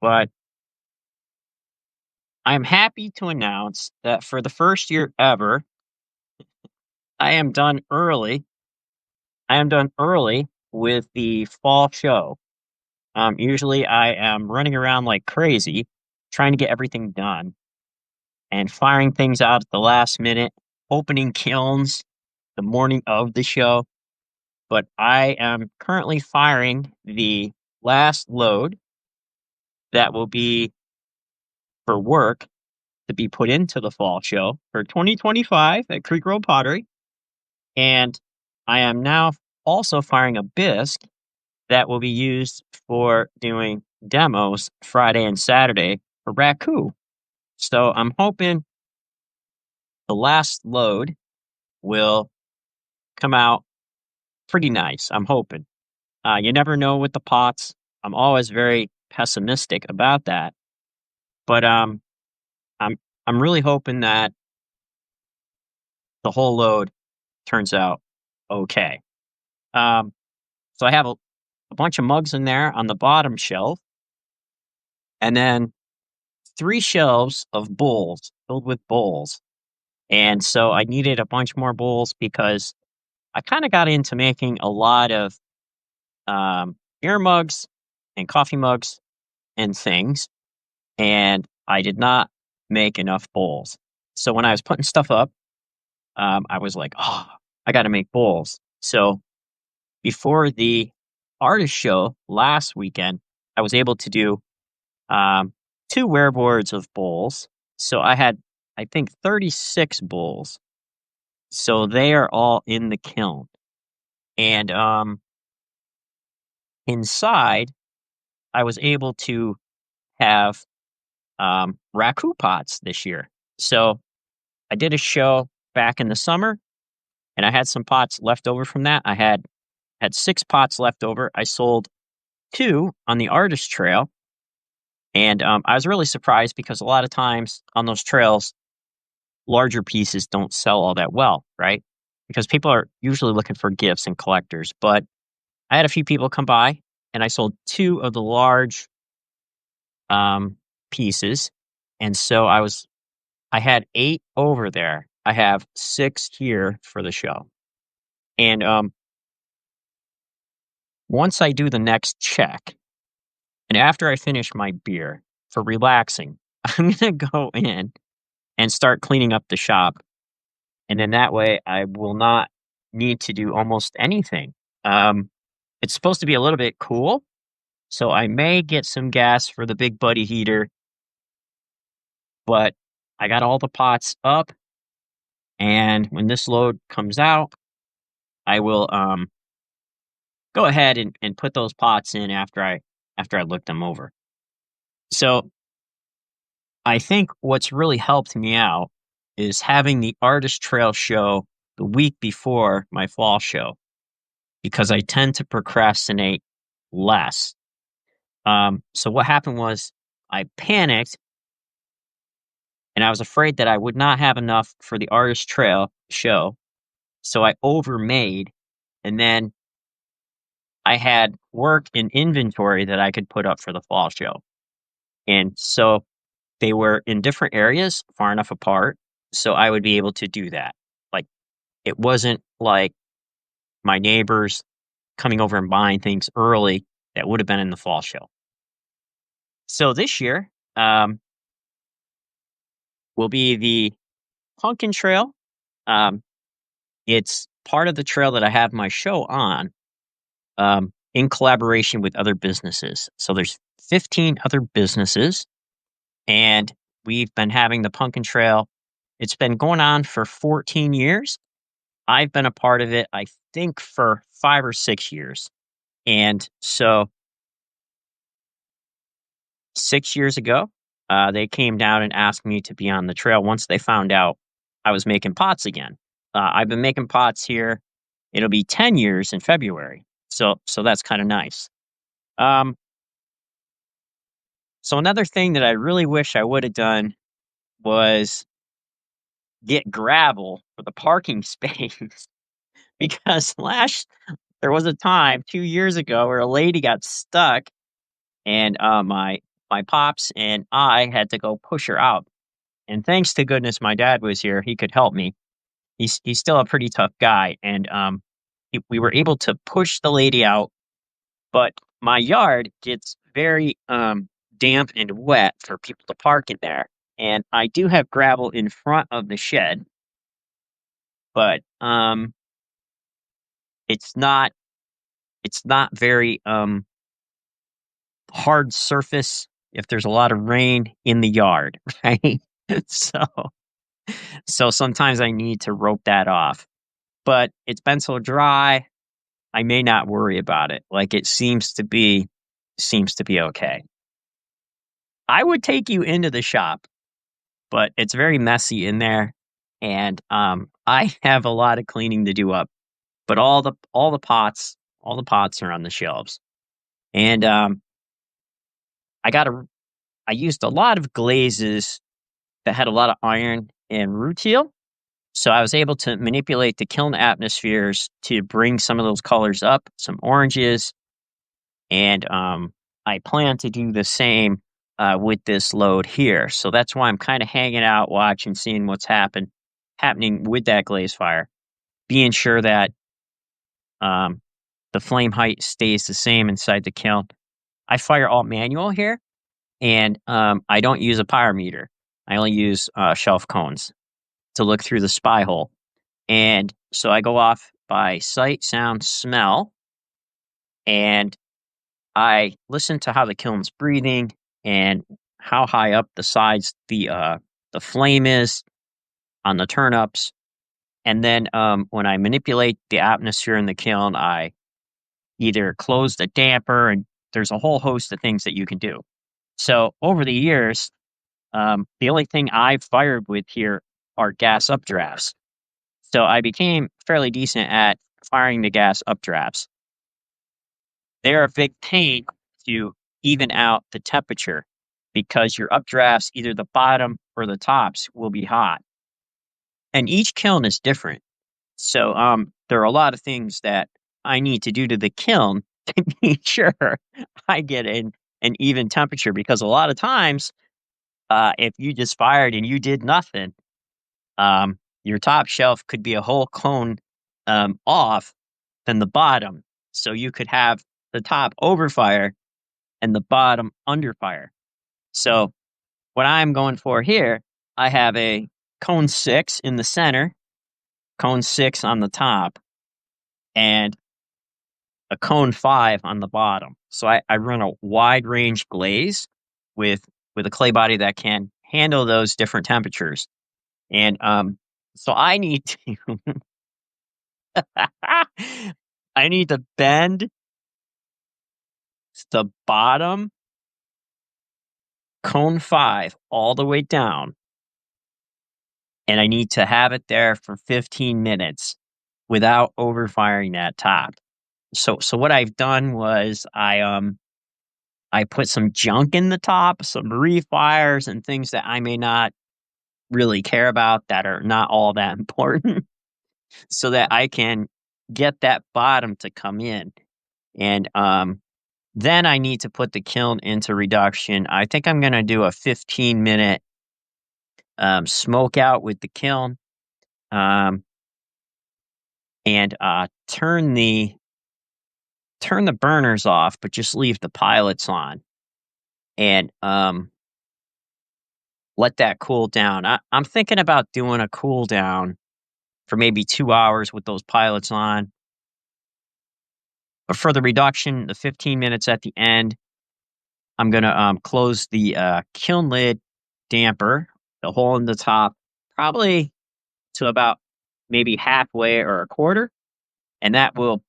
But I'm happy to announce that for the first year ever, I am done early. I am done early with the fall show. Usually I am running around like crazy trying to get everything done and firing things out at the last minute, opening kilns the morning of the show. But I am currently firing the last load that will be for work to be put into the fall show for 2025 at Creek Road Pottery. And I am now also firing a bisque that will be used for doing demos Friday and Saturday for Raku. So I'm hoping the last load will come out pretty nice. I'm hoping. You never know with the pots. I'm always very pessimistic about that, but I'm I'm really hoping that the whole load turns out okay. Um, so I have a bunch of mugs in there on the bottom shelf, and then three shelves of bowls filled with bowls. And so I needed a bunch more bowls because I kind of got into making a lot of beer mugs and coffee mugs and things, and I did not make enough bowls. So when I was putting stuff up, I was like, oh, I got to make bowls. So before the artist show last weekend, I was able to do um, two wearboards of bowls. So I had, I think, 36 bowls. So they are all in the kiln. And inside, I was able to have raku pots this year. So I did a show back in the summer, and I had some pots left over from that. I had 6 pots left over. I sold 2 on the artist trail, and I was really surprised because a lot of times on those trails, larger pieces don't sell all that well, right? Because people are usually looking for gifts and collectors. But I had a few people come by, and I sold 2 of the large um, pieces, and so I had 8 over there. I have 6 here for the show. And, once I do the next check, and after I finish my beer for relaxing, I'm gonna go in and start cleaning up the shop, and then that way, I will not need to do almost anything. It's supposed to be a little bit cool, so I may get some gas for the Big Buddy heater, but I got all the pots up, and when this load comes out, I will, go ahead and put those pots in after I look them over. So, I think what's really helped me out is having the artist trail show the week before my fall show because I tend to procrastinate less. So what happened was I panicked and I was afraid that I would not have enough for the artist trail show. So I overmade, and then I had work in inventory that I could put up for the fall show. And so they were in different areas far enough apart, so I would be able to do that. Like, it wasn't like my neighbors coming over and buying things early that would have been in the fall show. So this year, will be the Pumpkin Trail. Um, it's part of the trail that I have my show on, in collaboration with other businesses. So there's 15 other businesses, and we've been having the Pumpkin Trail. It's been going on for 14 years. I've been a part of it, I think, for 5 or 6 years. And so 6 years ago, they came down and asked me to be on the trail once they found out I was making pots again. I've been making pots here. It'll be 10 years in February. So that's kind of nice. Um, so another thing that I really wish I would have done was get gravel for the parking space because there was a time 2 years ago where a lady got stuck and my my pops and I had to go push her out. And thanks to goodness my dad was here, he could help me. He's still a pretty tough guy, and we were able to push the lady out. But my yard gets very damp and wet for people to park in there, and I do have gravel in front of the shed, but it's not very hard surface if there's a lot of rain in the yard, right? so so sometimes I need to rope that off. But it's been so dry, I may not worry about it. Like it seems to be okay. I would take you into the shop, but it's very messy in there, and I have a lot of cleaning to do up. But all the pots are on the shelves, and I got a I used a lot of glazes that had a lot of iron and rutile. So I was able to manipulate the kiln atmospheres to bring some of those colors up, some oranges, and I plan to do the same with this load here. So that's why I'm kind of hanging out, watching, seeing what's happening with that glaze fire, being sure that um, the flame height stays the same inside the kiln. I fire all manual here, and I don't use a pyrometer. I only use shelf cones to look through the spy hole. And so I go off by sight, sound, smell, and I listen to how the kiln's breathing and how high up the sides the flame is on the turnups. And then when I manipulate the atmosphere in the kiln, I either close the damper, and there's a whole host of things that you can do. So over the years, the only thing I've fired with here are gas updrafts. So I became fairly decent at firing the gas updrafts. They're a big pain to even out the temperature because your updrafts, either the bottom or the tops, will be hot. And each kiln is different. So there are a lot of things that I need to do to the kiln to make sure I get an even temperature, because a lot of times, if you just fired and you did nothing, your top shelf could be a whole cone off than the bottom. So you could have the top overfire and the bottom under fire. So what I'm going for here, I have a cone 6 in the center, cone 6 on the top, and a cone 5 on the bottom. So I run a wide range glaze with a clay body that can handle those different temperatures. And so I need to I need to bend the bottom cone 5 all the way down, and I need to have it there for 15 minutes without overfiring that top. So what I've done was I put some junk in the top, some refires and things that I may not really care about, that are not all that important, so that I can get that bottom to come in. And then I need to put the kiln into reduction. I think I'm going to do a 15-minute smoke out with the kiln, um, and turn the burners off, but just leave the pilots on, and let that cool down. I'm thinking about doing a cool down for maybe 2 hours with those pilots on. But for the reduction, the 15 minutes at the end, I'm gonna close the kiln lid damper, the hole in the top, probably to about maybe halfway or a quarter, and that will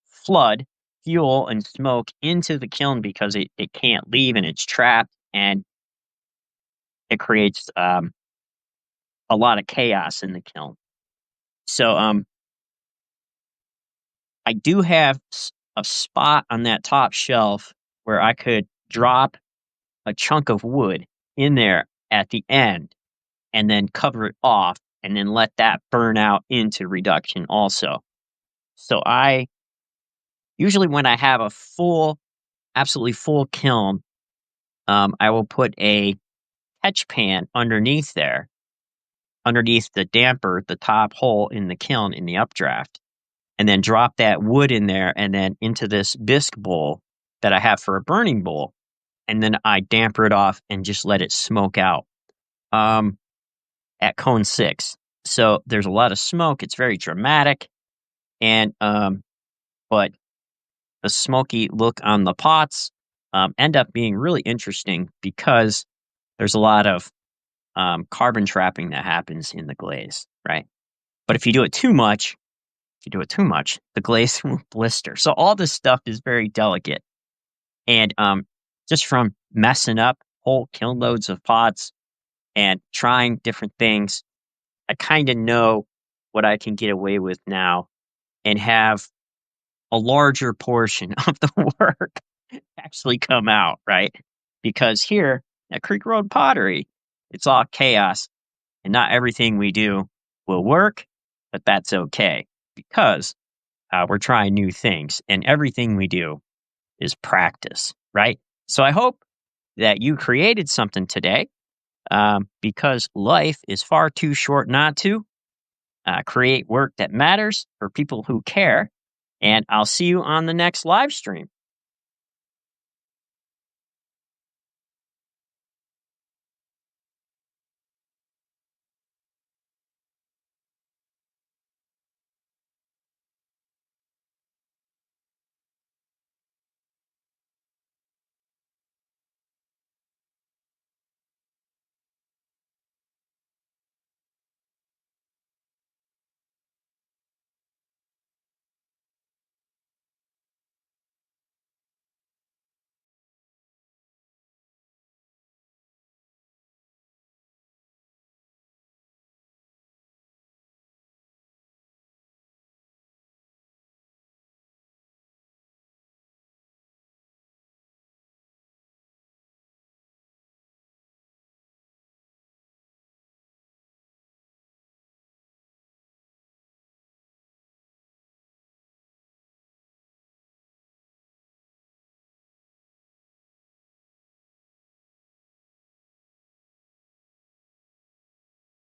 flood fuel and smoke into the kiln because it can't leave and it's trapped, and it creates a lot of chaos in the kiln. So I do have a spot on that top shelf where I could drop a chunk of wood in there at the end and then cover it off and then let that burn out into reduction also. So I usually, when I have a absolutely full kiln, I will put a catch pan underneath there, underneath the damper, the top hole in the kiln in the updraft, and then drop that wood in there and then into this bisque bowl that I have for a burning bowl. And then I damper it off and just let it smoke out um, at cone 6. So there's a lot of smoke. It's very dramatic. And, but the smoky look on the pots end up being really interesting because there's a lot of carbon trapping that happens in the glaze, right? But if you do it too much, the glaze will blister. So all this stuff is very delicate. And just from messing up whole kiln loads of pots and trying different things, I kind of know what I can get away with now and have a larger portion of the work actually come out, right? Because here at Creek Road Pottery, it's all chaos and not everything we do will work, but that's okay because we're trying new things and everything we do is practice, right? So I hope that you created something today because life is far too short not to. Create work that matters for people who care. And I'll see you on the next live stream.